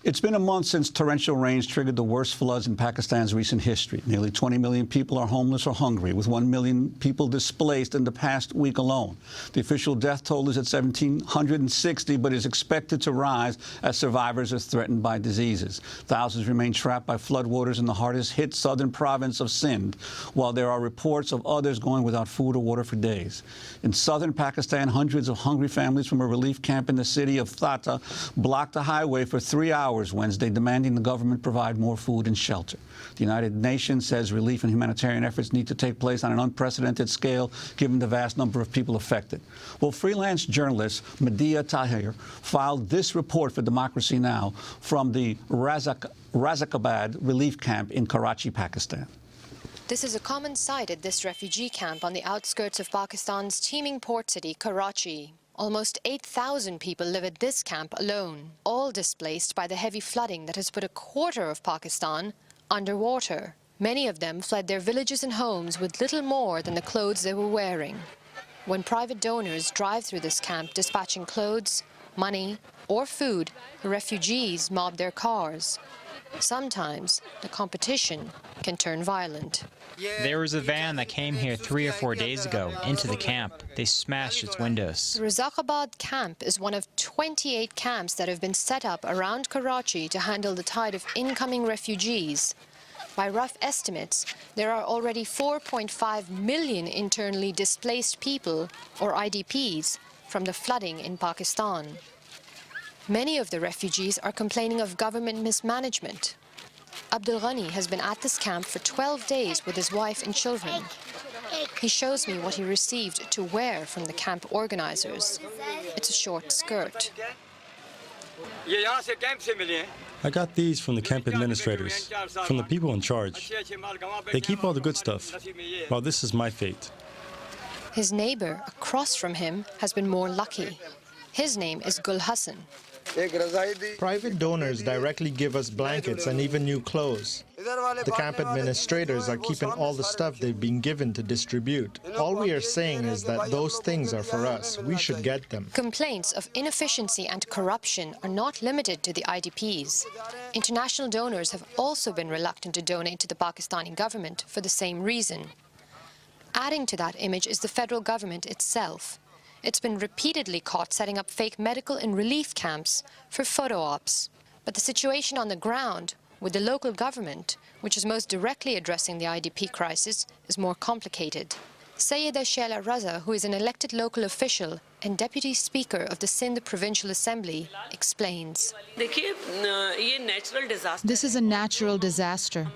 It's been a month since torrential rains triggered the worst floods in Pakistan's recent history. Nearly 20 million people are homeless or hungry, with 1 million people displaced in the past week alone. The official death toll is at 1,760, but is expected to rise as survivors are threatened by diseases. Thousands remain trapped by floodwaters in the hardest-hit southern province of Sindh, while there are reports of others going without food or water for days. In southern Pakistan, hundreds of hungry families from a relief camp in the city of Thatta blocked the highway for 3 hours Wednesday, demanding the government provide more food and shelter. The United Nations says relief and humanitarian efforts need to take place on an unprecedented scale, given the vast number of people affected. Well, freelance journalist Madiha Tahir filed this report for Democracy Now! From the Razzaqabad relief camp in Karachi, Pakistan. This is a common sight at this refugee camp on the outskirts of Pakistan's teeming port city, Karachi. Almost 8,000 people live at this camp alone, all displaced by the heavy flooding that has put a quarter of Pakistan underwater. Many of them fled their villages and homes with little more than the clothes they were wearing. When private donors drive through this camp dispatching clothes, money, or food, the refugees mob their cars. Sometimes the competition can turn violent. There was a van that came here 3 or 4 days ago into the camp. They smashed its windows. The Razzaqabad camp is one of 28 camps that have been set up around Karachi to handle the tide of incoming refugees. By rough estimates, there are already 4.5 million internally displaced people, or IDPs, from the flooding in Pakistan. Many of the refugees are complaining of government mismanagement. Abdul Ghani has been at this camp for 12 days with his wife and children. He shows me what he received to wear from the camp organizers. It's a short skirt. I got these from the camp administrators, from the people in charge. They keep all the good stuff, while this is my fate. His neighbor across from him has been more lucky. His name is Gul Hassan. Private donors directly give us blankets and even new clothes. The camp administrators are keeping all the stuff they've been given to distribute. All we are saying is that those things are for us. We should get them. Complaints of inefficiency and corruption are not limited to the IDPs. International donors have also been reluctant to donate to the Pakistani government for the same reason. Adding to that image is the federal government itself. It's been repeatedly caught setting up fake medical and relief camps for photo ops. But the situation on the ground with the local government, which is most directly addressing the IDP crisis, is more complicated. Sayyida Shaila Raza, who is an elected local official and Deputy Speaker of the Sindh Provincial Assembly, explains. This is a natural disaster.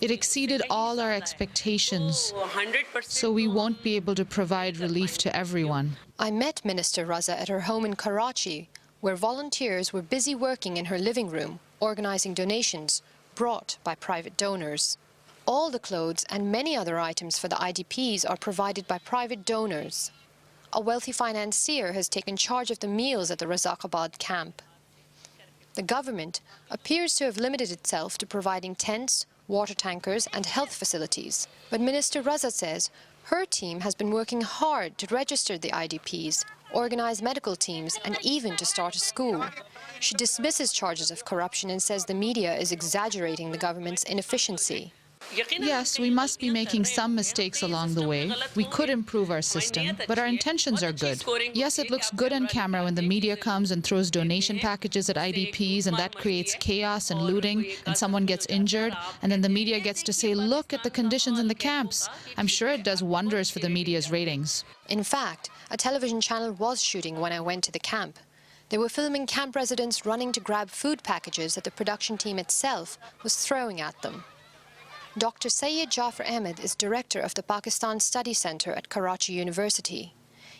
It exceeded all our expectations, so we won't be able to provide relief to everyone. I met Minister Raza at her home in Karachi, where volunteers were busy working in her living room, organizing donations brought by private donors. All the clothes and many other items for the IDPs are provided by private donors. A wealthy financier has taken charge of the meals at the Razzaqabad camp. The government appears to have limited itself to providing tents, water tankers and health facilities. But Minister Raza says her team has been working hard to register the IDPs, organize medical teams and even to start a school. She dismisses charges of corruption and says the media is exaggerating the government's inefficiency. Yes, we must be making some mistakes along the way. We could improve our system, but our intentions are good. Yes, it looks good on camera when the media comes and throws donation packages at IDPs, and that creates chaos and looting, and someone gets injured, and then the media gets to say, look at the conditions in the camps. I'm sure it does wonders for the media's ratings. In fact, a television channel was shooting when I went to the camp. They were filming camp residents running to grab food packages that the production team itself was throwing at them. Dr. Syed Jafar Ahmed is director of the Pakistan Study Center at Karachi University.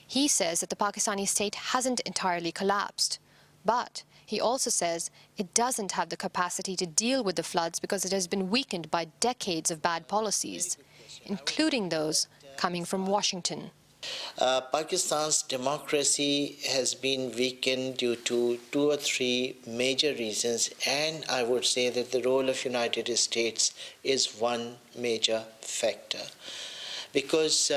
He says that the Pakistani state hasn't entirely collapsed, but he also says it doesn't have the capacity to deal with the floods because it has been weakened by decades of bad policies, including those coming from Washington. Pakistan's democracy has been weakened due to 2 or 3 major reasons, and I would say that the role of United States is one major factor. Because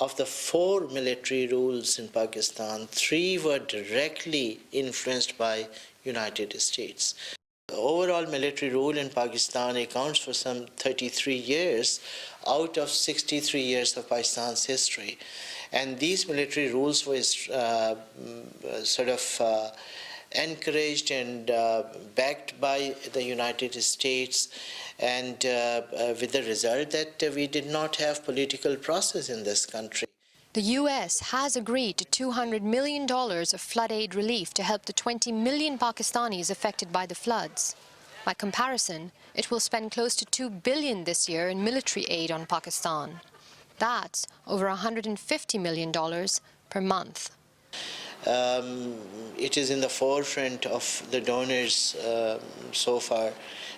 of the 4 military rules in Pakistan, 3 were directly influenced by United States. The overall military rule in Pakistan accounts for some 33 years out of 63 years of Pakistan's history. And these military rules were encouraged and backed by the United States, and with the result that we did not have political process in this country. The U.S. has agreed to $200 million of flood aid relief to help the 20 million Pakistanis affected by the floods. By comparison, it will spend close to $2 billion this year in military aid on Pakistan. That's over $150 million per month. It is in the forefront of the donors so far.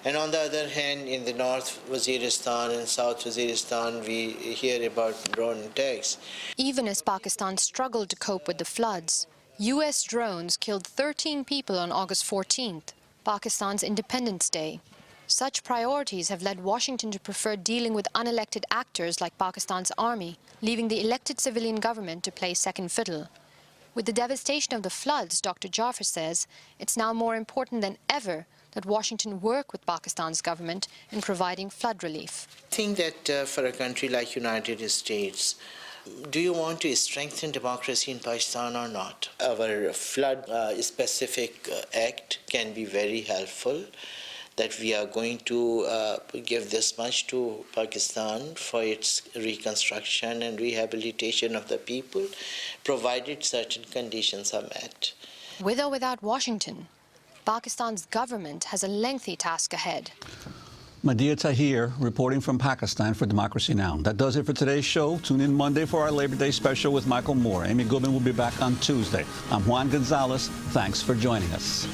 And on the other hand, in the North Waziristan and South Waziristan, we hear about drone attacks. Even as Pakistan struggled to cope with the floods, U.S. drones killed 13 people on August 14th, Pakistan's Independence Day. Such priorities have led Washington to prefer dealing with unelected actors like Pakistan's army, leaving the elected civilian government to play second fiddle. With the devastation of the floods, Dr. Jaffer says it's now more important than ever that Washington work with Pakistan's government in providing flood relief. I think that for a country like United States, do you want to strengthen democracy in Pakistan or not? Our flood-specific act can be very helpful, that we are going to give this much to Pakistan for its reconstruction and rehabilitation of the people, provided certain conditions are met. With or without Washington, Pakistan's government has a lengthy task ahead. Madiha Tahir reporting from Pakistan for Democracy Now! That does it for today's show. Tune in Monday for our Labor Day special with Michael Moore. Amy Goodman will be back on Tuesday. I'm Juan Gonzalez. Thanks for joining us.